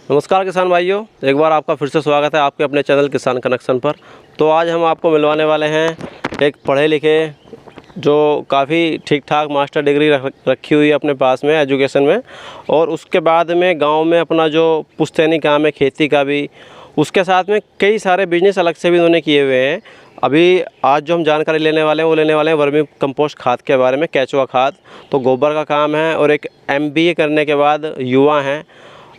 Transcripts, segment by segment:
नमस्कार किसान भाइयों, एक बार आपका फिर से स्वागत है आपके अपने चैनल किसान कनेक्शन पर। तो आज हम आपको मिलवाने वाले हैं एक पढ़े लिखे जो काफ़ी ठीक ठाक मास्टर डिग्री रखी हुई है अपने पास में एजुकेशन में, और उसके बाद में गांव में अपना जो पुश्तैनी काम है खेती का भी, उसके साथ में कई सारे बिजनेस अलग से भी उन्होंने किए हुए हैं। अभी आज जो हम जानकारी लेने वाले हैं वो लेने वाले हैं वर्मी कंपोस्ट खाद के बारे में, केचुआ खाद। तो गोबर का काम है और एक MBA करने के बाद युवा हैं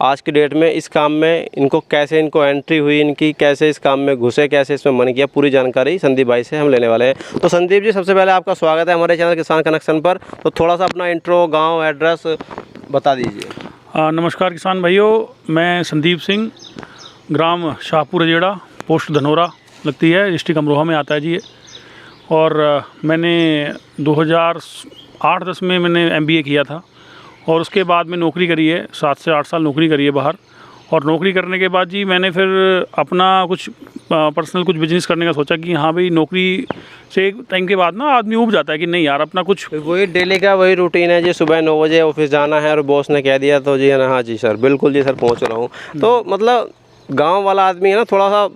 आज की डेट में इस काम में, इनको कैसे इनको एंट्री हुई, इनकी कैसे इस काम में घुसे, कैसे इसमें मन किया, पूरी जानकारी संदीप भाई से हम लेने वाले हैं। तो संदीप जी, सबसे पहले आपका स्वागत है हमारे चैनल किसान कनेक्शन पर। तो थोड़ा सा अपना इंट्रो, गांव, एड्रेस बता दीजिए। नमस्कार किसान भाइयों, मैं संदीप सिंह, ग्राम शाहपुर अजेड़ा, पोस्ट धनोरा लगती है, डिस्ट्रिक्ट अमरोहा में आता है जी ये। और मैंने 2008-10 में मैंने MBA किया था और उसके बाद में नौकरी करी है, 7 से 8 साल नौकरी करी है बाहर। और नौकरी करने के बाद जी मैंने फिर अपना कुछ पर्सनल कुछ बिजनेस करने का सोचा कि हाँ भाई, नौकरी से एक टाइम के बाद ना आदमी ऊब जाता है कि नहीं यार अपना कुछ। वही डेली का वही रूटीन है जी, सुबह 9 बजे ऑफिस जाना है और बॉस ने कह दिया तो जी है ना, हाँ जी सर, बिल्कुल जी सर, पहुँच रहा हूँ। तो मतलब गाँव वाला आदमी है ना, थोड़ा सा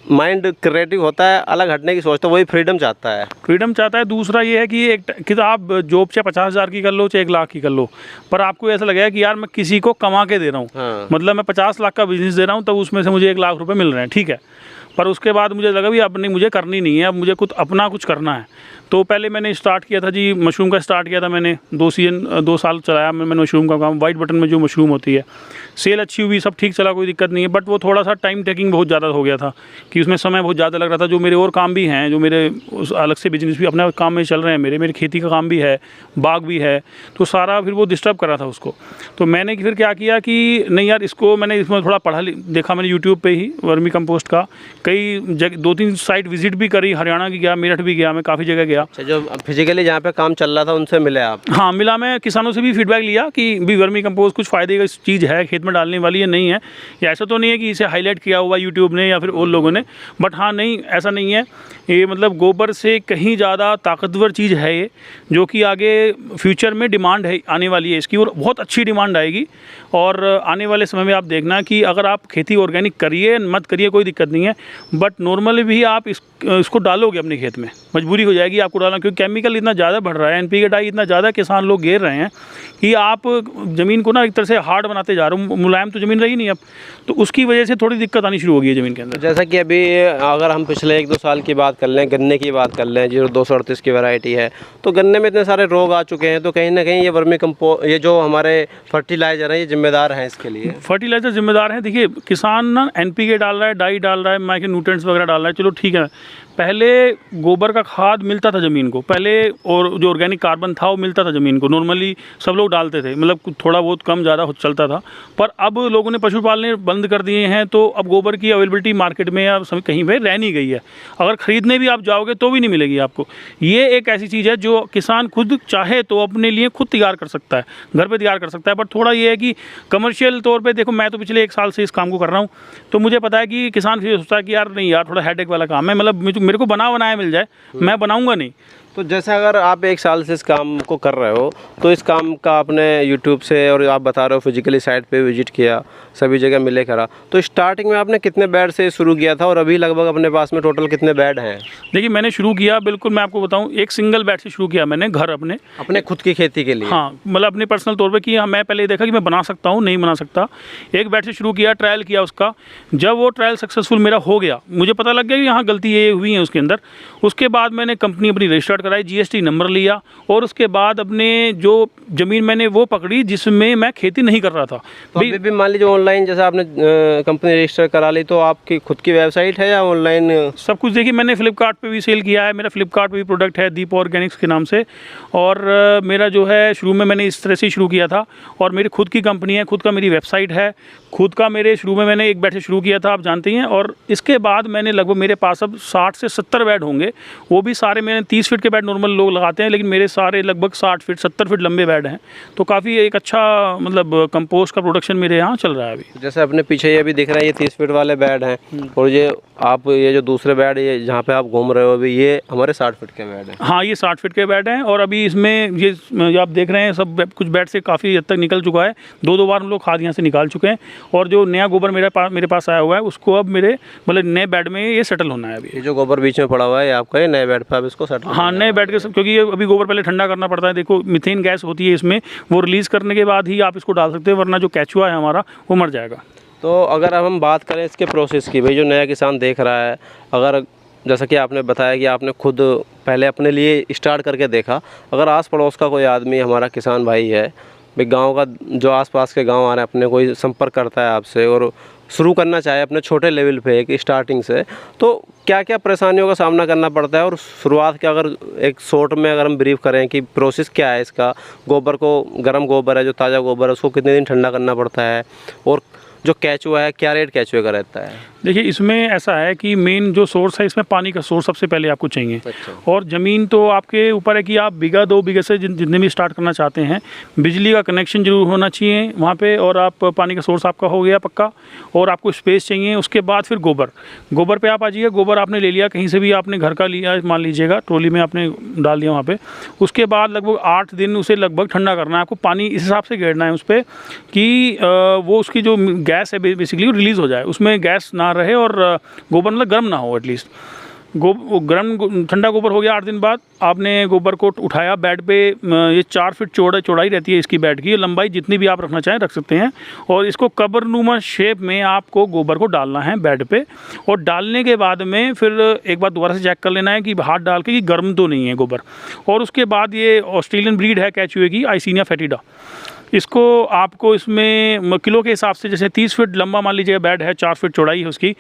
माइंड क्रिएटिव होता है, अलग हटने की सोचता है, वही फ्रीडम चाहता है। दूसरा ये है कि आप जॉब चाहे 50,000 की कर लो चाहे 1 लाख की कर लो, पर आपको ऐसा लगेगा कि यार मैं किसी को कमा के दे रहा हूँ। हाँ। मतलब मैं 50 लाख का बिजनेस दे रहा हूँ, तब उसमें से मुझे 1 लाख रुपए मिल रहे हैं, ठीक है। पर उसके बाद मुझे लगा भी अब नहीं, मुझे करनी नहीं है, अब मुझे कुछ अपना कुछ करना है। तो पहले मैंने स्टार्ट किया था जी, मशरूम का स्टार्ट किया था मैंने। 2 साल चलाया मैंने मशरूम का काम। वाइट बटन में जो मशरूम होती है, सेल अच्छी हुई, सब ठीक चला, कोई दिक्कत नहीं है। बट वो थोड़ा सा टाइम टेकिंग बहुत ज़्यादा हो गया था कि उसमें समय बहुत ज़्यादा लग रहा था। जो मेरे और काम भी हैं, जो मेरे अलग से बिजनेस भी अपने काम में चल रहे हैं, मेरे खेती का काम भी है, बाग भी है, तो सारा फिर वो डिस्टर्ब कर रहा था उसको। तो मैंने फिर क्या किया कि नहीं यार, इसमें थोड़ा पढ़ा देखा मैंने यूट्यूब पे ही वर्मी कंपोस्ट का। कई जगह 2-3 साइट विजिट भी करी, हरियाणा की गया, मेरठ भी गया, मैं काफ़ी जगह गया। अच्छा, जो फिजिकली जहाँ पे काम चल रहा था उनसे मिले आप? हाँ मिला, मैं किसानों से भी फीडबैक लिया कि भी वर्मी कंपोस्ट कुछ फ़ायदे की चीज़ है, खेत में डालने वाली है, नहीं है। या ऐसा तो नहीं है कि इसे हाईलाइट किया हुआ यूट्यूब ने या फिर और लोगों ने, बट हाँ नहीं, ऐसा नहीं है। ये मतलब गोबर से कहीं ज़्यादा ताकतवर चीज़ है ये, जो कि आगे फ्यूचर में डिमांड है आने वाली है इसकी, और बहुत अच्छी डिमांड आएगी। और आने वाले समय में आप देखना कि अगर आप खेती ऑर्गेनिक करिए मत करिए कोई दिक्कत नहीं है, बट नॉर्मली भी आप इसको डालोगे अपने खेत में, मजबूरी हो जाएगी आपको डालना, क्योंकि केमिकल इतना ज़्यादा बढ़ रहा है, NPK डाई इतना ज़्यादा किसान लोग घेर रहे हैं कि आप ज़मीन को ना एक तरह से हार्ड बनाते जा रहे हो। मुलायम तो ज़मीन रही नहीं अब, तो उसकी वजह से थोड़ी दिक्कत आनी शुरू हो गई है ज़मीन के अंदर। जैसा कि अभी अगर हम पिछले 1-2 साल की बात कर लें, गन्ने की बात कर लें, जो 238 की वैरायटी है, तो गन्ने में इतने सारे रोग आ चुके हैं। तो कहीं ना कहीं ये वर्मी कंपोस्ट, ये जो हमारे फर्टिलाइज़र हैं, ये जिम्मेदार हैं इसके लिए। फर्टिलाइज़र जिम्मेदार हैं। देखिए, किसान ना NPK डाल रहा है, डाई डाल रहा है, माइक्रो न्यूट्रिएंट्स वगैरह डाल रहा है, चलो ठीक है। पहले गोबर का खाद मिलता था ज़मीन को पहले, और जो ऑर्गेनिक कार्बन था वो मिलता था ज़मीन को, नॉर्मली सब लोग डालते थे, मतलब थोड़ा बहुत कम ज़्यादा चलता था। पर अब लोगों ने पशु पालने बंद कर दिए हैं, तो अब गोबर की अवेलेबिलिटी मार्केट में या कहीं पर रह नहीं गई है। अगर ख़रीदने भी आप जाओगे तो भी नहीं मिलेगी आपको। ये एक ऐसी चीज़ है जो किसान खुद चाहे तो अपने लिए खुद तैयार कर सकता है, घर पर तैयार कर सकता है। बट थोड़ा ये है कि कमर्शियल तौर पर देखो, मैं तो पिछले 1 साल से इस काम को कर रहा हूँ, तो मुझे पता है कि किसान फिर सोचता है कि यार नहीं यार, थोड़ा हेडेक वाला काम है, मतलब मेरे को बना बनाया मिल जाए, मैं बनाऊंगा नहीं। तो जैसे अगर आप 1 साल से इस काम को कर रहे हो, तो इस काम का आपने यूट्यूब से, और आप बता रहे हो फिजिकली साइट पे विजिट किया, सभी जगह मिले करा, तो स्टार्टिंग में आपने कितने बेड से शुरू किया था और अभी लगभग अपने पास में टोटल कितने बेड हैं? देखिए, मैंने शुरू किया, बिल्कुल मैं आपको बताऊं, एक सिंगल बेड से शुरू किया मैंने, घर अपने खुद की खेती के लिए। हाँ, मतलब अपने पर्सनल तौर पे किया। मैं पहले देखा कि मैं बना सकता हूँ, नहीं बना सकता, एक बेड से शुरू किया, ट्रायल किया उसका। जब वो ट्रायल सक्सेसफुल मेरा हो गया, मुझे पता लग गया कि यहाँ गलती ये हुई है उसके अंदर। उसके बाद मैंने कंपनी अपनी रजिस्टर्ड कराई, GST नंबर लिया, और उसके बाद अपने जो ज़मीन मैंने वो पकड़ी जिसमें मैं खेती नहीं कर रहा था। तो अभी भी मान लीजिए ऑनलाइन जैसे आपने कंपनी रजिस्टर करा ली, तो आपकी खुद की वेबसाइट है या ऑनलाइन? सब कुछ देखिए, मैंने फ्लिपकार्ट पे भी सेल किया है, मेरा फ्लिपकार्ट पे भी प्रोडक्ट है दीप ऑर्गेनिक्स के नाम से। और मेरा जो है शुरू में मैंने इस तरह से शुरू किया था, और मेरी खुद की कंपनी है, खुद का मेरी वेबसाइट है, खुद का मेरे शुरू में मैंने एक बेड से शुरू किया था, आप जानते हैं। और इसके बाद मैंने लगभग मेरे पास अब 60 से 70 बेड होंगे, वो भी सारे मैंने 30 फीट के के बेड नॉर्मल लोग लगाते हैं, लेकिन मेरे सारे लगभग 60 फीट 70 फीट लंबे बेड हैं, तो काफ़ी एक अच्छा मतलब कंपोस्ट का प्रोडक्शन मेरे यहाँ चल रहा है अभी। जैसे अपने पीछे ये भी दिख रहा है, ये 30 फीट वाले बेड हैं, और ये जो दूसरे बेड ये जहाँ पे आप घूम रहे हो अभी, ये हमारे 60 फीट के बेड हैं। हाँ, ये 60 फीट के बेड हैं, और अभी इसमें ये आप देख रहे हैं सब कुछ बेड से काफ़ी हद तक निकल चुका है। 2 बार हम लोग खाद यहाँ से निकाल चुके हैं, और जो नया गोबर मेरे पास आया हुआ है उसको अब मेरे मतलब नए बेड में ये सेटल होना है अभी। ये जो गोबर बीच में पड़ा हुआ है आपका, ये नए बेड पे आप इसको सेटल? हाँ, नए बेड के, क्योंकि ये अभी गोबर पहले ठंडा करना पड़ता है। देखो मीथेन गैस होती है इसमें, वो रिलीज़ करने के बाद ही आप इसको डाल सकते हैं, वरना जो केचुआ है हमारा वो मर जाएगा। तो अगर अब हम बात करें इसके प्रोसेस की, भाई जो नया किसान देख रहा है, अगर जैसा कि आपने बताया कि आपने खुद पहले अपने लिए स्टार्ट करके देखा, अगर आस पड़ोस का कोई आदमी हमारा किसान भाई है, भाई गांव का जो आसपास के गांव आ रहे हैं अपने, कोई संपर्क करता है आपसे और शुरू करना चाहे अपने छोटे लेवल पे एक स्टार्टिंग से, तो क्या क्या परेशानियों का सामना करना पड़ता है? और शुरुआत के अगर एक शॉर्ट में अगर हम ब्रीफ करें कि प्रोसेस क्या है इसका, गोबर को, गर्म गोबर है जो ताज़ा गोबर है, उसको कितने दिन ठंडा करना पड़ता है, और जो केचुआ है क्या रेट केचुए का रहता है? देखिए, इसमें ऐसा है कि मेन जो सोर्स है, इसमें पानी का सोर्स सबसे पहले आपको चाहिए। अच्छा। और ज़मीन तो आपके ऊपर है कि आप बीघा 2 बीघे से जितने भी स्टार्ट करना चाहते हैं, बिजली का कनेक्शन जरूर होना चाहिए वहाँ पे, और आप पानी का सोर्स आपका हो गया पक्का, और आपको स्पेस चाहिए। उसके बाद फिर गोबर पे आप आ जाइए। गोबर आपने ले लिया कहीं से भी, आपने घर का लिया मान लीजिएगा, ट्रॉली में आपने डाल दिया वहाँ पर। उसके बाद लगभग 8 दिन उसे लगभग ठंडा करना है आपको। पानी इस हिसाब से घेरना है उस पर कि वो उसकी जो गैस है बेसिकली रिलीज़ हो जाए, उसमें गैस ना रहे, और गोबर मतलब गर्म ना हो एटलीस्ट। गर्म ठंडा गोबर हो गया 8 दिन बाद, आपने गोबर को उठाया बेड पे। ये 4 फीट चौड़ाई रहती है इसकी बेड की, लंबाई जितनी भी आप रखना चाहें रख सकते हैं। और इसको कबरनुमा शेप में आपको गोबर को डालना है बेड पे, और डालने के बाद में फिर एक बार दोबारा से चेक कर लेना है कि हाथ डाल के कि गर्म तो नहीं है गोबर। और उसके बाद ये ऑस्ट्रेलियन ब्रीड है केचुए की, आइसिनिया फेटिडा। इसको आपको इसमें किलो के हिसाब से, जैसे 30 फीट लंबा मान लीजिएगा बेड है, 4 फीट चौड़ाई है उसकी,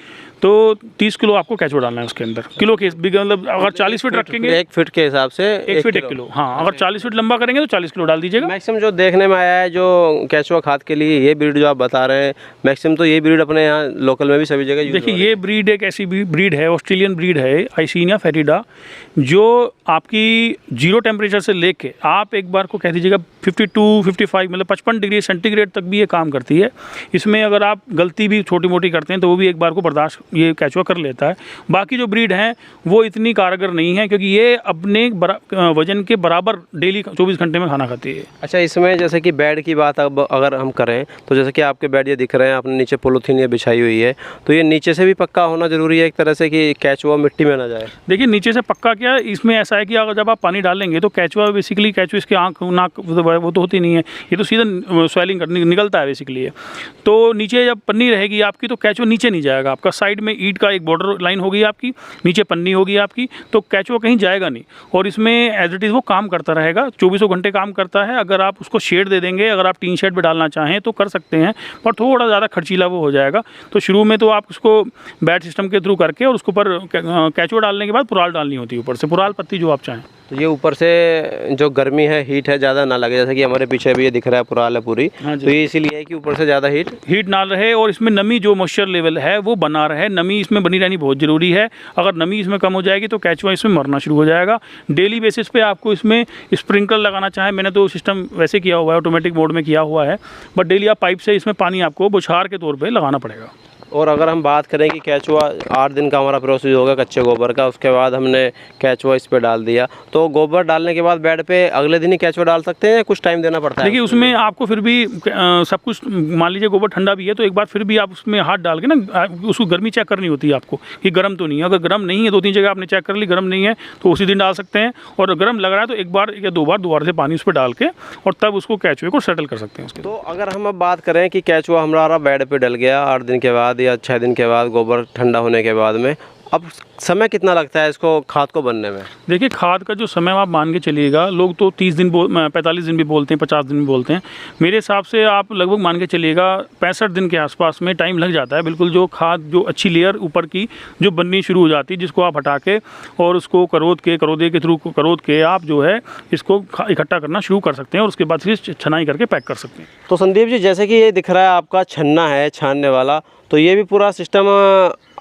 तो 30 किलो आपको केचुआ डालना है उसके अंदर। किलो के मतलब अगर 40 फीट रखेंगे 1 फीट के हिसाब से 1 फीट 1 किलो। हाँ, अगर 40 फीट लंबा करेंगे तो 40 किलो डाल दीजिएगा। मैक्सिमम जो देखने में आया है जो केचुआ खाद के लिए ये ब्रीड जो आप बता रहे हैं, मैक्सिमम तो ये ब्रीड अपने यहाँ लोकल में भी सभी जगह यूज। देखिए, ये ब्रीड एक ऐसी ब्रीड है, ऑस्ट्रेलियन ब्रीड है आइसिनिया फेटिडा, जो आपकी 0 टेम्परेचर से लेके आप एक बार को कह दीजिएगा 52-55 मतलब 55 डिग्री सेंटीग्रेड तक भी ये काम करती है। इसमें अगर आप गलती भी छोटी मोटी करते हैं तो वो भी एक बार को बर्दाश्त ये केचुआ कर लेता है। बाकी जो ब्रीड हैं वो इतनी कारगर नहीं है, क्योंकि ये अपने वजन के बराबर डेली 24 घंटे में खाना खाती है। अच्छा, इसमें जैसे कि बेड की बात अब अगर हम करें तो जैसे कि आपके बेड ये दिख रहे हैं, आपने नीचे पॉलीथीन ये बिछाई हुई है, तो ये नीचे से भी पक्का होना ज़रूरी है एक तरह से कि केचुआ मिट्टी में ना जाए? देखिए, नीचे से पक्का क्या, इसमें ऐसा है कि अगर जब आप पानी डालेंगे तो केचुआ बेसिकली इसकी आँख नाक वो तो होती नहीं है, ये तो सीधा स्वेलिंग निकलता है बेसिकली ये। तो नीचे जब पन्नी रहेगी आपकी तो केचुआ नीचे नहीं जाएगा आपका। साइड में ईंट का एक बॉर्डर लाइन होगी आपकी, नीचे पन्नी होगी आपकी, तो केचुआ कहीं जाएगा नहीं। और इसमें एज इट इज़ वो काम करता रहेगा, 24 घंटे काम करता है। अगर आप उसको शेड दे देंगे, अगर आप टीन शेड पे डालना चाहें तो कर सकते हैं, पर थोड़ा ज़्यादा खर्चीला वो हो जाएगा। तो शुरू में तो आप उसको बैट सिस्टम के थ्रू करके, और उसके ऊपर केचुआ डालने के बाद पुराल डालनी होती है, ऊपर से पुराल पत्ती जो आप चाहें। तो ये ऊपर से जो गर्मी है, हीट है, ज़्यादा ना लगे, जैसे कि हमारे पीछे भी ये दिख रहा है पुराल है पूरी। हाँ, तो ये इसीलिए है कि ऊपर से ज़्यादा हीट ना रहे, और इसमें नमी जो मॉइस्चर लेवल है वो बना रहे। नमी इसमें बनी रहनी बहुत ज़रूरी है। अगर नमी इसमें कम हो जाएगी तो केचुआ इसमें मरना शुरू हो जाएगा। डेली बेसिस पे आपको इसमें स्प्रिंकलर लगाना चाहे, मैंने तो सिस्टम वैसे किया हुआ है, ऑटोमेटिक मोड में किया हुआ है, बट डेली आप पाइप से इसमें पानी आपको बौछार के तौर पर लगाना पड़ेगा। और अगर हम बात करें कि केचुआ 8 दिन का हमारा प्रोसेस होगा कच्चे गोबर का, उसके बाद हमने केचुआ इस पे डाल दिया, तो गोबर डालने के बाद बेड पे अगले दिन ही केचुआ डाल सकते हैं या कुछ टाइम देना पड़ता है? देखिए, उसमें आपको फिर भी सब कुछ, मान लीजिए गोबर ठंडा भी है तो एक बार फिर भी आप उसमें हाथ डाल के ना उसको गर्मी चेक करनी होती है आपको कि गर्म तो नहीं है। अगर गर्म नहीं है, 2-3 जगह आपने चेक कर ली गर्म नहीं है, तो उसी दिन डाल सकते हैं। और गर्म लग रहा है तो एक बार या 2 बार दोबारा से पानी उस पर डाल के और तब उसको केचुए को सेटल कर सकते हैं उसके। तो अगर हम अब बात करें कि केचुआ हमारा बेड पे डल गया 8 दिन के बाद या 6 दिन के बाद, गोबर ठंडा होने के बाद में, अब समय कितना लगता है इसको खाद को बनने में? देखिए, खाद का जो समय आप मान के चलिएगा, लोग तो 30 दिन 45 दिन भी बोलते हैं, 50 दिन भी बोलते हैं। मेरे हिसाब से आप लगभग मान के चलिएगा 65 दिन के आसपास में टाइम लग जाता है बिल्कुल। जो खाद, जो अच्छी लेयर ऊपर की जो बननी शुरू हो जाती है, जिसको आप हटा के और उसको करोदे के थ्रू करोद के आप जो है इसको इकट्ठा करना शुरू कर सकते हैं, और उसके बाद फिर छनाई करके पैक कर सकते हैं। तो संदीप जी, जैसे कि ये दिख रहा है आपका छन्ना है छानने वाला, तो ये भी पूरा सिस्टम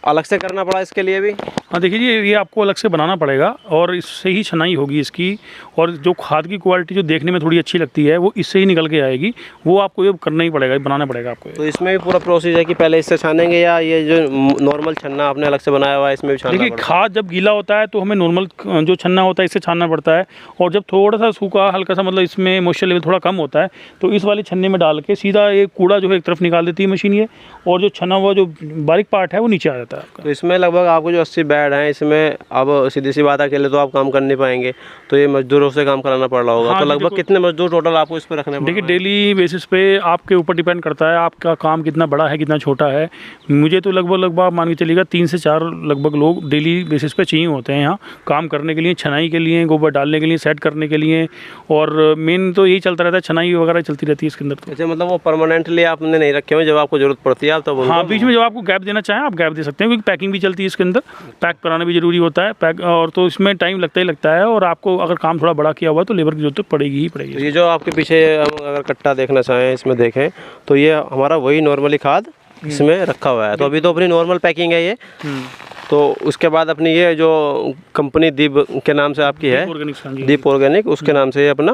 अलग से करना पड़ा इसके लिए भी? हाँ देखिए जी, ये आपको अलग से बनाना पड़ेगा और इससे ही छनाई होगी इसकी। और जो खाद की क्वालिटी जो देखने में थोड़ी अच्छी लगती है वो इससे ही निकल के आएगी, वो आपको ये करना ही पड़ेगा, बनाना पड़ेगा आपको। तो इसमें भी पूरा प्रोसेस है कि पहले इससे छानेंगे या ये जो नॉर्मल छन्ना आपने अलग से बनाया हुआ है इसमें भी छानना देखिए पड़ता खाद जब गीला होता है तो हमें नॉर्मल जो छन्ना होता है इससे छानना पड़ता है, और जब थोड़ा सा सूखा हल्का सा मतलब इसमें मॉइस्चर लेवल थोड़ा कम होता है तो इस वाले छन्ने में डाल के सीधा ये कूड़ा जो है एक तरफ निकाल देती है मशीन ये, और जो छना हुआ जो बारीक पार्ट है वो नीचे आ जाता है आपका। तो इसमें लगभग आपको जो 80 बेड हैं इसमें अब सीधी सी बात है अकेले तो आप काम कर नहीं पाएंगे, तो ये मजदूरों से काम कराना पड़ रहा होगा। हाँ, तो लगभग कितने मजदूर टोटल आपको इस पर रखने? देखिए डेली बेसिस पे आपके ऊपर डिपेंड करता है आपका काम कितना बड़ा है कितना छोटा है। मुझे तो लगभग मान के चलिएगा 3 से 4 लगभग लोग डेली बेसिस पे चाहिए होते हैं यहाँ काम करने के लिए, छनाई के लिए, गोबर डालने के लिए, सेट करने के लिए, और मेन तो यही चलता रहता है, छनाई वगैरह चलती रहती है इसके अंदर। तो अच्छा, मतलब वो परमानेंटली आपने नहीं रखे हुए, जब आपको जरूरत पड़ती है आप तब हाँ बीच में जब आपको गैप देना चाहें आप गैप दे सकते हैं, क्योंकि पैकिंग भी चलती है इसके अंदर, पैक कराना भी ज़रूरी होता है पैक, और तो इसमें टाइम लगता ही लगता है, और आपको अगर काम थोड़ा बड़ा किया हुआ है तो लेबर की जरूरत पड़ेगी ही पड़ेगी। तो ये जो आपके पीछे हम अगर कट्टा देखना चाहें इसमें देखें तो ये हमारा वही नॉर्मली खाद इसमें रखा हुआ है। तो अभी तो अपनी नॉर्मल पैकिंग है ये, तो उसके बाद अपनी ये जो कंपनी दीप के नाम से आपकी है, दीप ऑर्गेनिक, उसके नाम से ये अपना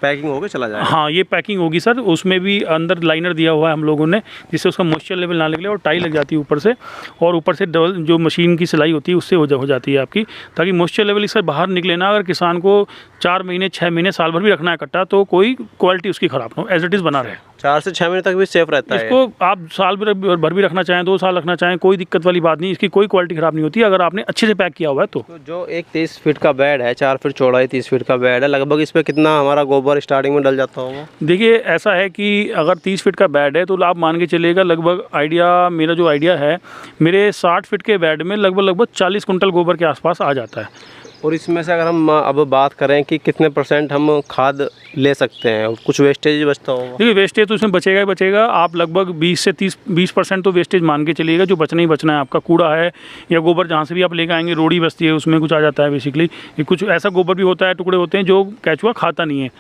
पैकिंग होकर चला जाएगा। हाँ ये पैकिंग होगी सर, उसमें भी अंदर लाइनर दिया हुआ है हम लोगों ने, जिससे उसका मॉइस्चर लेवल ना निकले, और टाई लग जाती है ऊपर से, और ऊपर से डबल जो मशीन की सिलाई होती है उससे हो जाती है आपकी, ताकि मॉइस्चर लेवल इससे बाहर निकले ना। अगर किसान को 4 महीने 6 महीने साल भर भी रखना है कट्टा तो कोई क्वालिटी उसकी ख़राब ना हो, एज इट इज़ बना रहे। 4 से 6 महीने तक भी सेफ रहता है इसको आप साल भर भी रखना चाहें, 2 साल रखना चाहें, कोई दिक्कत वाली बात नहीं, इसकी कोई क्वालिटी ख़राब नहीं होती अगर आपने अच्छे से पैक किया हुआ है तो। जो एक 30 फीट का बेड है, 4 फीट चौड़ाई 30 फीट का बेड है, लगभग इस पर कितना हमारा गोबर स्टार्टिंग में डल जाता होगा? देखिए ऐसा है कि अगर 30 फीट का बेड है तो आप मान के चलिएगा लगभग आइडिया, मेरा जो आइडिया है, मेरे 60 फीट के बेड में लगभग 40 कुंटल गोबर के आसपास आ जाता है। और इसमें से अगर हम अब बात करें कि कितने % हम खाद ले सकते हैं, कुछ वेस्टेज बचता होगा? देखिए वेस्टेज तो उसमें बचेगा ही बचेगा, आप लगभग 20 से 20% तो वेस्टेज मान के चलिएगा, जो बचना ही बचना है। आपका कूड़ा है या गोबर जहाँ से भी आप लेकर आएंगे, रोड़ी बचती है उसमें कुछ आ जाता है बेसिकली, ये कुछ ऐसा गोबर भी होता है, टुकड़े होते हैं जो केंचुआ खाता नहीं है,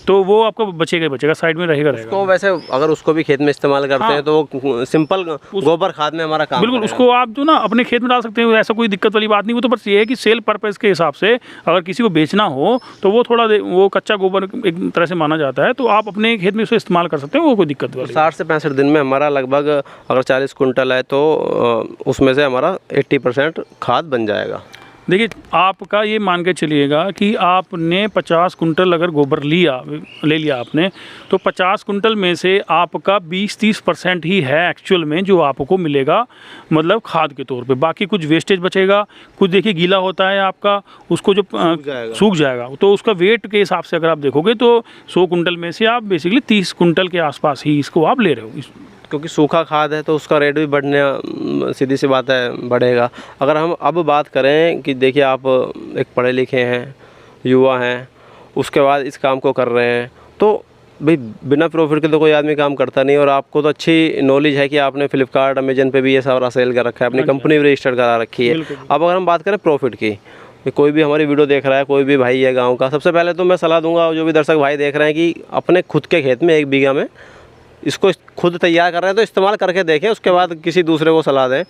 तो वो आपका बचेगा ही बचेगा, साइड में रहेगा। तो वैसे अगर उसको भी खेत में इस्तेमाल करते हैं तो सिंपल गोबर खाद में हमारा काम बिल्कुल, उसको आप जो ना अपने खेत में डाल सकते हैं, ऐसा कोई दिक्कत वाली बात नहीं। वो तो बस ये है कि सेल पर्पज़ के हिसाब से अगर किसी को बेचना हो तो वो थोड़ा वो कच्चा गोबर एक तरह से माना जाता है, तो आप अपने खेत में उसे इस्तेमाल कर सकते हैं, वो कोई दिक्कत वाली। 60 से 65 दिन में हमारा लगभग अगर 40 कुंटल है तो उसमें से हमारा 80% खाद बन जाएगा। देखिए आपका ये मान के चलिएगा कि आपने 50 कुंटल अगर गोबर ले लिया आपने, तो 50 कुंटल में से आपका 20-30% ही है एक्चुअल में जो आपको मिलेगा, मतलब खाद के तौर पे। बाकी कुछ वेस्टेज बचेगा, कुछ देखिए गीला होता है आपका, उसको जो सूख जाएगा, तो उसका वेट के हिसाब से अगर आप देखोगे तो 100 कुंटल में से आप बेसिकली 30 कुंटल के आसपास ही इसको आप ले रहे हो, क्योंकि सूखा खाद है तो उसका रेट भी बढ़ने, सीधी सी बात है, बढ़ेगा। अगर हम अब बात करें कि देखिए आप एक पढ़े लिखे हैं, युवा हैं, उसके बाद इस काम को कर रहे हैं, तो भाई बिना प्रॉफिट के तो कोई आदमी काम करता नहीं, और आपको तो अच्छी नॉलेज है कि आपने फ्लिपकार्ट, अमेजन पे भी ये सारा सेल कर रखा है, अपनी कंपनी भी रजिस्टर्ड करा रखी है। अब अगर हम बात करें प्रॉफिट की, कोई भी हमारी वीडियो देख रहा है, कोई भी भाई है गाँव का, सबसे पहले तो मैं सलाह दूँगा जो भी दर्शक भाई देख रहे हैं कि अपने खुद के खेत में 1 बीघा में इसको खुद तैयार कर रहे हैं तो इस्तेमाल करके देखें, उसके बाद किसी दूसरे को सलाह दें।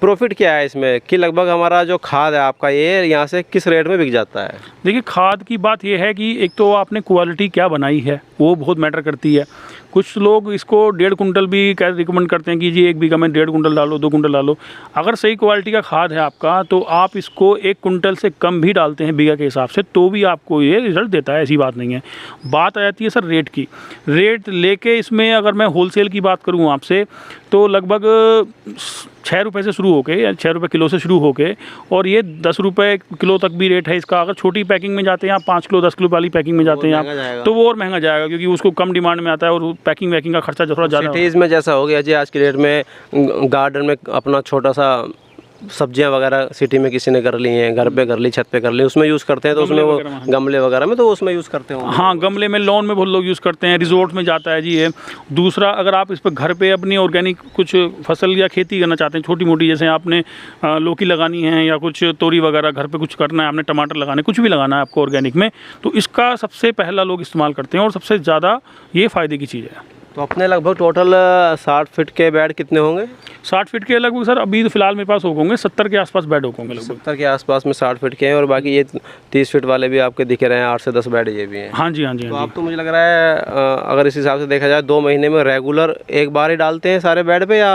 प्रॉफिट क्या है इसमें कि लगभग हमारा जो खाद है आपका ये यहाँ से किस रेट में बिक जाता है? देखिए खाद की बात ये है कि एक तो आपने क्वालिटी क्या बनाई है वो बहुत मैटर करती है। कुछ लोग इसको 1.5 कुंटल भी रिकमेंड करते हैं कि जी 1 बीघा में 1.5 कुंटल डालो, 2 कुंटल डालो। अगर सही क्वालिटी का खाद है आपका तो आप इसको 1 कुंटल से कम भी डालते हैं बीघा के हिसाब से तो भी आपको ये रिज़ल्ट देता है, ऐसी बात नहीं है। बात आ जाती है सर रेट की। रेट लेके इसमें अगर मैं होलसेल की बात करूँ आपसे तो लगभग 6 रुपये से शुरू होके या 6 रुपये किलो से शुरू होके और ये 10 रुपये किलो तक भी रेट है इसका। अगर छोटी पैकिंग में जाते हैं आप 5 किलो 10 किलो वाली पैकिंग में जाते हैं आप तो वो और महंगा जाएगा क्योंकि उसको कम डिमांड में आता है और पैकिंग वैकिंग का खर्चा थोड़ा ज़्यादा। सिटीज़ में जैसा हो गया जी आज की डेट में, गार्डन में अपना छोटा सा सब्जियां वगैरह सिटी में किसी ने कर ली हैं, घर पे कर ली, छत पे कर ली, उसमें यूज़ करते हैं तो उसमें वो गमले वगैरह में तो उसमें यूज़ करते हैं। हाँ गमले में, लॉन में बहुत लोग यूज़ करते हैं, रिजोर्ट में जाता है जी ये। दूसरा अगर आप इस पर घर पे अपनी ऑर्गेनिक कुछ फसल या खेती करना चाहते हैं छोटी मोटी, जैसे आपने लौकी लगानी है या कुछ तोरी वगैरह घर पर कुछ करना है, आपने टमाटर लगाने, कुछ भी लगाना है आपको ऑर्गेनिक में, तो इसका सबसे पहला लोग इस्तेमाल करते हैं और सबसे ज़्यादा ये फ़ायदे की चीज़ है। तो अपने लगभग टोटल 60 फीट के बेड कितने होंगे? 60 फीट के लगभग सर अभी तो फिलहाल मेरे पास होंगे 70 के आसपास बेड होंगे लगभग। 70 के आसपास में 60 फीट के हैं और बाकी ये 30 फीट वाले भी आपके दिख रहे हैं, 8 से 10 बेड ये भी हैं। हाँ जी, हाँ जी, तो हाँ आप जी। तो मुझे लग रहा है अगर इस हिसाब से देखा जाए 2 महीने में रेगुलर एक बार ही डालते हैं सारे बेड पे या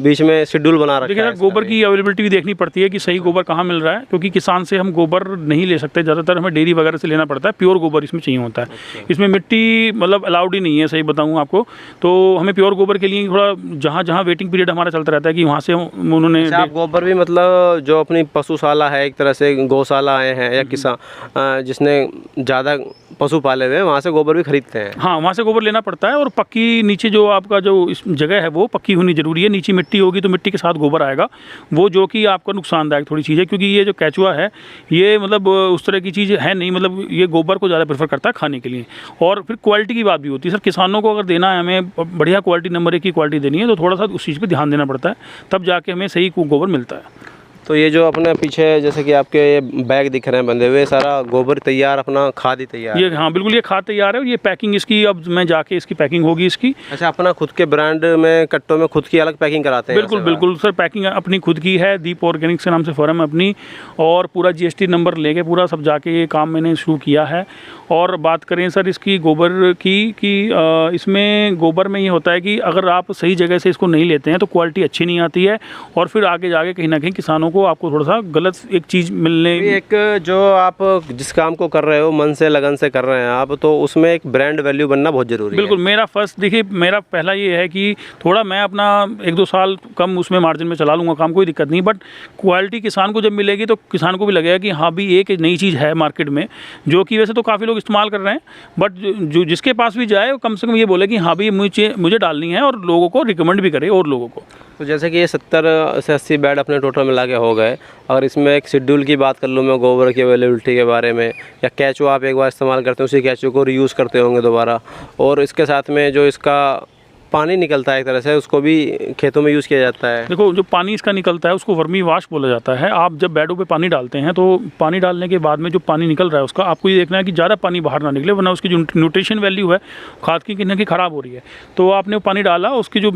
बीच में शेड्यूल बना रखा देखिए है? सर, गोबर की अवेलेबिलिटी भी देखनी पड़ती है कि सही गोबर कहाँ मिल रहा है, क्योंकि किसान से हम गोबर नहीं ले सकते, ज़्यादातर हमें डेयरी वगैरह से लेना पड़ता है। प्योर गोबर इसमें चाहिए होता है। इसमें मिट्टी मतलब अलाउड ही नहीं है, सही बताऊँ आपको। तो हमें प्योर गोबर के लिए थोड़ा जहाँ जहाँ वेटिंग पीरियड हमारा चलता रहता है कि वहाँ से उन्होंने आप गोबर भी मतलब जो अपनी पशुशाला है, एक तरह से गौशाला आए हैं या किसान जिसने ज़्यादा पशु पाले हुए हैं वहाँ से गोबर भी खरीदते हैं? हाँ, वहाँ से गोबर लेना पड़ता है। और पक्की नीचे जो आपका जो इस जगह है वो पक्की होनी ज़रूरी है। नीचे मिट्टी होगी तो मिट्टी के साथ गोबर आएगा, वो जो कि आपको नुकसानदायक थोड़ी चीज़ है, क्योंकि ये जो केचुआ है ये मतलब उस तरह की चीज़ है नहीं, मतलब ये गोबर को ज़्यादा प्रेफर करता है खाने के लिए। और फिर क्वालिटी की बात भी होती है सर, किसानों को अगर देना है हमें बढ़िया क्वालिटी, नंबर 1 की क्वालिटी देनी है तो थोड़ा सा उस चीज़ पर ध्यान देना पड़ता है, तब जाके हमें सही गोबर मिलता है। तो ये जो अपने पीछे जैसे कि आपके ये बैग दिख रहे हैं बंधे हुए, सारा गोबर तैयार, अपना खाद ही तैयार? ये हाँ बिल्कुल, ये खाद तैयार है। और ये पैकिंग इसकी अब मैं जाके इसकी पैकिंग होगी इसकी। अच्छा, अपना खुद के ब्रांड में कट्टों में खुद की अलग पैकिंग कराते हैं? बिल्कुल बिल्कुल सर, पैकिंग अपनी खुद की है। दीप ऑर्गेनिक्स के नाम से फर्म है अपनी, और पूरा GST नंबर लेके पूरा सब जाके ये काम मैंने शुरू किया है। और बात करें सर इसकी गोबर की कि इसमें गोबर में ये होता है कि अगर आप सही जगह से इसको नहीं लेते हैं तो क्वालिटी अच्छी नहीं आती है, और फिर आगे जाके कहीं ना कहीं किसानों को आपको थोड़ा सा गलत एक चीज़ मिलने। एक जो आप जिस काम को कर रहे हो मन से लगन से कर रहे हैं आप, तो उसमें एक ब्रांड वैल्यू बनना बहुत ज़रूरी है। बिल्कुल, मेरा फर्स्ट देखिए मेरा पहला ये है कि थोड़ा मैं अपना 1-2 साल कम उसमें मार्जिन में चला लूँगा काम, कोई दिक्कत नहीं, बट क्वालिटी किसान को जब मिलेगी तो किसान को भी लगेगा कि हाँ भी एक नई चीज़ है मार्केट में, जो कि वैसे तो काफ़ी लोग इस्तेमाल कर रहे हैं, बट जो जिसके पास भी जाए वो कम से कम ये बोले कि हाँ भी मुझे डालनी है, और लोगों को रिकमेंड भी करे और लोगों को। तो जैसे कि ये 70 से 80 बेड अपने टोटल मिला के हो गए, अगर इसमें एक शेड्यूल की बात कर लूँ मैं, गोबर की अवेलेबिलिटी के बारे में, या केचुआ आप एक बार इस्तेमाल करते हैं उसी केचुआ को रीयूज़ करते होंगे दोबारा, और इसके साथ में जो इसका पानी निकलता है एक तरह से उसको भी खेतों में यूज़ किया जाता है? देखो, जो पानी इसका निकलता है उसको वर्मी वाश बोला जाता है। आप जब बेडों पे पानी डालते हैं तो पानी डालने के बाद में जो पानी निकल रहा है उसका आपको ये देखना है कि ज़्यादा पानी बाहर ना निकले, वरना उसकी जो न्यूट्रिशन वैल्यू है खाद की कहीं ख़राब हो रही है। तो आपने पानी डाला, उसकी जो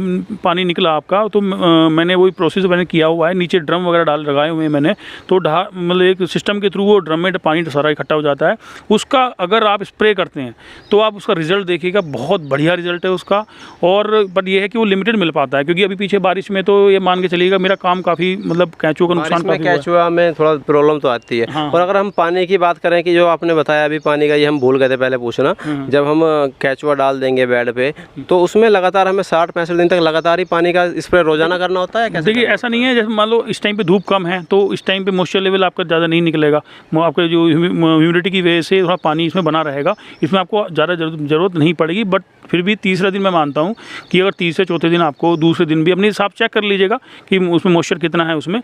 पानी निकला आपका, तो मैंने वही प्रोसेस मैंने किया हुआ है। नीचे ड्रम वगैरह लगाए हुए हैं मैंने, तो मतलब एक सिस्टम के थ्रू वो ड्रम में पानी सारा इकट्ठा हो जाता है। उसका अगर आप स्प्रे करते हैं तो आप उसका रिजल्ट देखिएगा, बहुत बढ़िया रिजल्ट है उसका। और बट ये है कि वो लिमिटेड मिल पाता है, क्योंकि अभी पीछे बारिश में तो ये मान के चलिएगा मेरा काम काफ़ी मतलब केचुआ का नुकसान काफ़ी हुआ है। केचुआ में थोड़ा प्रॉब्लम तो आती है। हाँ। और अगर हम पानी की बात करें कि जो आपने बताया अभी पानी का, ये हम भूल गए थे पहले पूछना, जब हम केचुआ डाल देंगे बेड पे तो उसमें लगातार हमें 60-65 दिन तक लगातार ही पानी का स्प्रे रोजाना करना होता है? देखिए ऐसा नहीं है, जैसे मान लो इस टाइम पे धूप कम है तो इस टाइम पे मॉइस्चर लेवल आपका ज़्यादा नहीं निकलेगा, आपका जो ह्यूमिडिटी की वजह से थोड़ा पानी इसमें बना रहेगा, इसमें आपको ज़्यादा ज़रूरत नहीं पड़ेगी। बट फिर भी तीसरा दिन मैं मानता हूँ कि अगर तीसरे चौथे दिन आपको दूसरे दिन भी अपने हिसाब चेक कर लीजिएगा कि उसमें मॉइस्चर कितना है उसमें,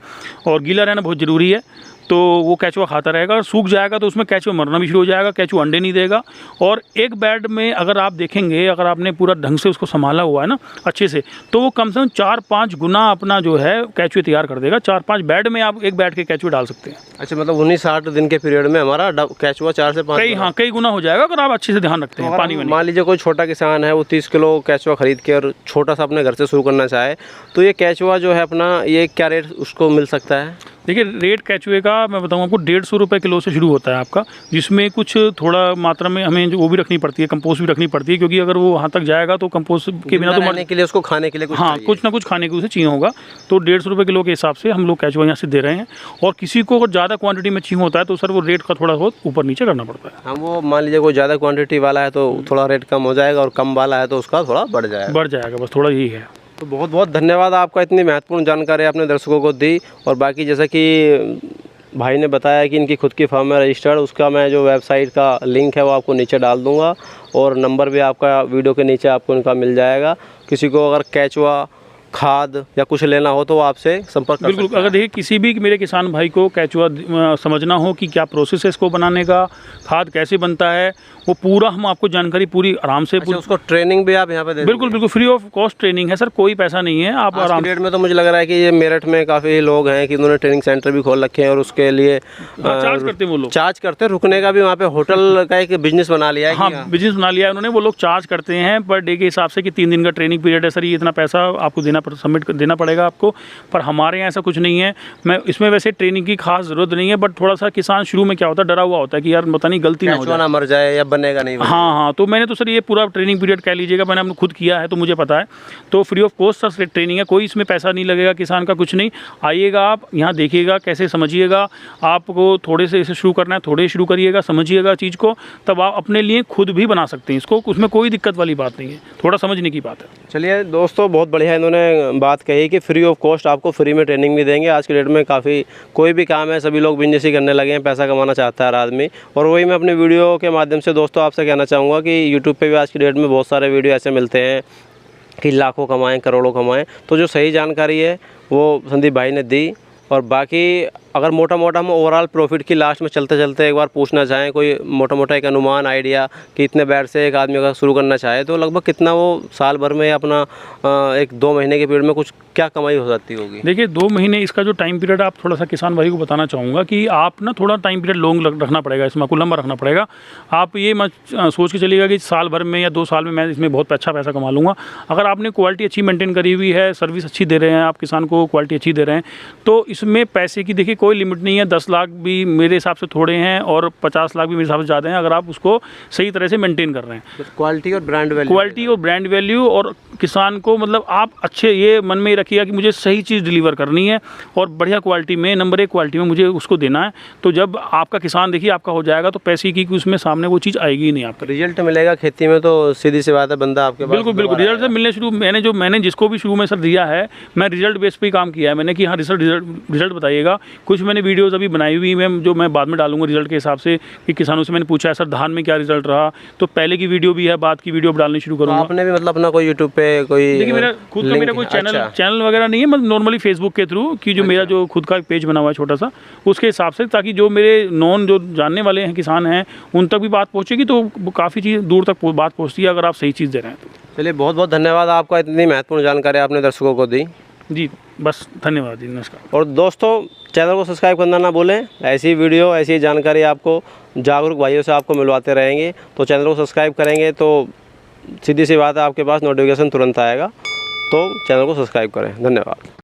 और गीला रहना बहुत ज़रूरी है। तो वो केचुआ खाता रहेगा, और सूख जाएगा तो उसमें केचुआ मरना भी शुरू हो जाएगा, केचुआ अंडे नहीं देगा। और एक बेड में अगर आप देखेंगे, अगर आपने पूरा ढंग से उसको संभाला हुआ है ना अच्छे से, तो वो कम से कम 4-5 गुना अपना जो है केचुए तैयार कर देगा। 4-5 बेड में आप एक बेड के केचुए डाल सकते हैं। अच्छा, मतलब 19-60 दिन के पीरियड में हमारा केचुआ 4 से 5 कई गुना हो जाएगा अगर आप अच्छे से ध्यान रखते हैं पानी में। मान लीजिए कोई छोटा किसान है, वो 30 किलो केचुआ खरीद के और छोटा सा अपने घर से शुरू करना चाहे, तो ये केचुआ जो है अपना, ये क्या रेट उसको मिल सकता है? देखिए रेट केचुए का मैं बताऊँ आपको 150 रुपये किलो से शुरू होता है आपका, जिसमें कुछ थोड़ा मात्रा में हमें जो वो भी रखनी पड़ती है, कंपोस्ट भी रखनी पड़ती है, क्योंकि अगर वो वहाँ तक जाएगा तो कंपोस्ट के बिना तो मरने के लिए उसको खाने के लिए कुछ ना कुछ खाने के उसे चाहिए होगा। तो 150 रुपये किलो के हिसाब से हम लोग केचुआ यहाँ से दे रहे हैं। और किसी को अगर ज़्यादा क्वांटिटी में चाहिए होता है तो सर वो रेट का थोड़ा बहुत ऊपर नीचे करना पड़ता है। हाँ, वो मान लीजिए कोई ज़्यादा क्वान्टिटी वाला है तो थोड़ा रेट कम हो जाएगा, और कम वाला है तो उसका थोड़ा बढ़ जाएगा, बस थोड़ा यही है। तो बहुत बहुत धन्यवाद आपका, इतनी महत्वपूर्ण जानकारी आपने दर्शकों को दी। और बाकी जैसा कि भाई ने बताया कि इनकी खुद की फर्म है रजिस्टर्ड, उसका मैं जो वेबसाइट का लिंक है वो आपको नीचे डाल दूंगा, और नंबर भी आपका वीडियो के नीचे आपको इनका मिल जाएगा। किसी को अगर केचुआ खाद या कुछ लेना हो तो वो आपसे संपर्क कर बिल्कुल। सकते हैं। अगर देखिए किसी भी मेरे किसान भाई को केचुआ समझना हो कि क्या प्रोसेस है इसको बनाने का, खाद कैसे बनता है, वो पूरा हम आपको जानकारी पूरी आराम से अच्छा, उसको ट्रेनिंग भी आप यहाँ पे दे बिल्कुल बिल्कुल फ्री ऑफ कॉस्ट ट्रेनिंग है सर, कोई पैसा नहीं है। आप आज आराम की डेट में तो मुझे लग रहा है कि ये मेरठ में काफ़ी लोग हैं कि उन्होंने ट्रेनिंग सेंटर भी खोल रखे हैं और उसके लिए चार्ज करते हैं वो लोग। चार्ज करते हैं, रुकने का भी वहाँ पे होटल का एक बिजनेस बना लिया है कि हाँ, बिजनेस बना लिया है उन्होंने। वो लोग चार्ज करते हैं पर डे के हिसाब से कि 3 दिन का ट्रेनिंग पीरियड है सर, ये इतना पैसा आपको सबमिट देना पड़ेगा आपको। पर हमारे यहाँ ऐसा कुछ नहीं है। मैं इसमें वैसे ट्रेनिंग की खास ज़रूरत नहीं है, बट थोड़ा सा किसान शुरू में क्या होता है, डरा हुआ होता है कि यार पता नहीं गलती ना हो केचुआ जाए, ना मर जाए या बनेगा नहीं। हाँ। तो मैंने तो सर ये पूरा ट्रेनिंग पीरियड कह लीजिएगा, मैंने अपने खुद किया है तो मुझे पता है। तो free of cost sir training है, कोई इसमें पैसा नहीं लगेगा किसान का, कुछ नहीं। आइएगा आप यहाँ देखिएगा, कैसे समझिएगा। आपको थोड़े से इसे शुरू करना है, थोड़े शुरू करिएगा, समझिएगा चीज़ को, तब आप अपने लिए खुद भी बना सकते हैं इसको। उसमें कोई दिक्कत वाली बात नहीं है, थोड़ा समझने की बात है। चलिए दोस्तों, बहुत बढ़िया इन्होंने बात कही कि फ्री ऑफ कॉस्ट आपको फ्री में ट्रेनिंग भी देंगे। आज के डेट में काफ़ी कोई भी काम है, सभी लोग बिजनेस ही करने लगे हैं, पैसा कमाना चाहता है हर आदमी। और वही मैं अपनी वीडियो के माध्यम से दोस्तों आपसे कहना चाहूँगा कि यूट्यूब पे भी आज की डेट में बहुत सारे वीडियो ऐसे मिलते हैं कि लाखों कमाएं, करोड़ों कमाएं। तो जो सही जानकारी है वो संदीप भाई ने दी। और बाकी अगर मोटा मोटा हम ओवरऑल प्रॉफिट की लास्ट में चलते चलते एक बार पूछना चाहें, कोई मोटा मोटा एक अनुमान आइडिया कि इतने बैट से एक आदमी अगर शुरू करना चाहे तो लगभग कितना वो साल भर में अपना 1-2 महीने के पीरियड में कुछ क्या कमाई हो जाती होगी? देखिए 2 महीने इसका जो टाइम पीरियड आप थोड़ा सा किसान भाई को बताना चाहूँगा कि आप ना थोड़ा टाइम पीरियड लॉन्ग रखना पड़ेगा, इसमें आपको लंबा रखना पड़ेगा। आप ये मत सोच के चलिएगा कि साल भर में या 2 साल में मैं इसमें बहुत अच्छा पैसा कमा लूँगा। अगर आपने क्वालिटी अच्छी मेंटेन करी हुई है, सर्विस अच्छी दे रहे हैं, आप किसान को क्वालिटी अच्छी दे रहे हैं, तो इसमें पैसे की देखिए कोई लिमिट नहीं है। 10 लाख भी मेरे हिसाब से थोड़े हैं और 50 लाख भी मेरे हिसाब से ज़्यादा हैं, अगर आप उसको सही तरह से मेंटेन कर रहे हैं। क्वालिटी और ब्रांड वैल्यू, क्वालिटी और ब्रांड वैल्यू, और किसान को मतलब आप अच्छे ये मन में रखिएगा कि मुझे सही चीज़ डिलीवर करनी है और बढ़िया क्वालिटी में, नंबर 1 क्वालिटी में मुझे उसको देना है। तो जब आपका किसान देखिए आपका हो जाएगा तो पैसे की उसमें सामने वो चीज़ आएगी ही नहीं, आपका रिजल्ट मिलेगा खेती में तो सीधी सी बात है, बंदा आपके पास बिल्कुल बिल्कुल रिजल्ट से मिलने शुरू। मैंने जिसको भी शुरू में सर दिया है, मैं रिजल्ट बेस पे ही काम किया है मैंने कि हाँ रिजल्ट बताइएगा। कुछ मैंने वीडियोज़ अभी बनाई हुई है जो मैं बाद में डालूंगा रिजल्ट के हिसाब से, कि किसानों से मैंने पूछा है सर धान में क्या रिजल्ट रहा, तो पहले की वीडियो भी है, बाद की वीडियो डालनी शुरू करूँगा। आपने भी मतलब अपना कोई यूट्यूब पे कोई, देखिए मेरा खुद का मेरा कोई चैनल वगैरह नहीं है, मतलब नॉर्मली फेसबुक के थ्रू कि जो मेरा जो खुद का एक पेज बना हुआ है छोटा सा, उसके हिसाब से, ताकि जो मेरे जो जानने वाले हैं किसान हैं उन तक भी बात पहुँचेगी, तो काफ़ी चीज़ दूर तक बात पहुँचती है अगर आप सही चीज़ दे रहे हैं तो। चलिए बहुत बहुत धन्यवाद आपका, इतनी महत्वपूर्ण जानकारी आपने दर्शकों को दी। जी बस धन्यवाद जी, नमस्कार। और दोस्तों चैनल को सब्सक्राइब करना ना भूलें, ऐसी वीडियो ऐसी जानकारी आपको जागरूक भाइयों से आपको मिलवाते रहेंगे। तो चैनल को सब्सक्राइब करेंगे तो सीधी सी बात है आपके पास नोटिफिकेशन तुरंत आएगा। तो चैनल को सब्सक्राइब करें। धन्यवाद।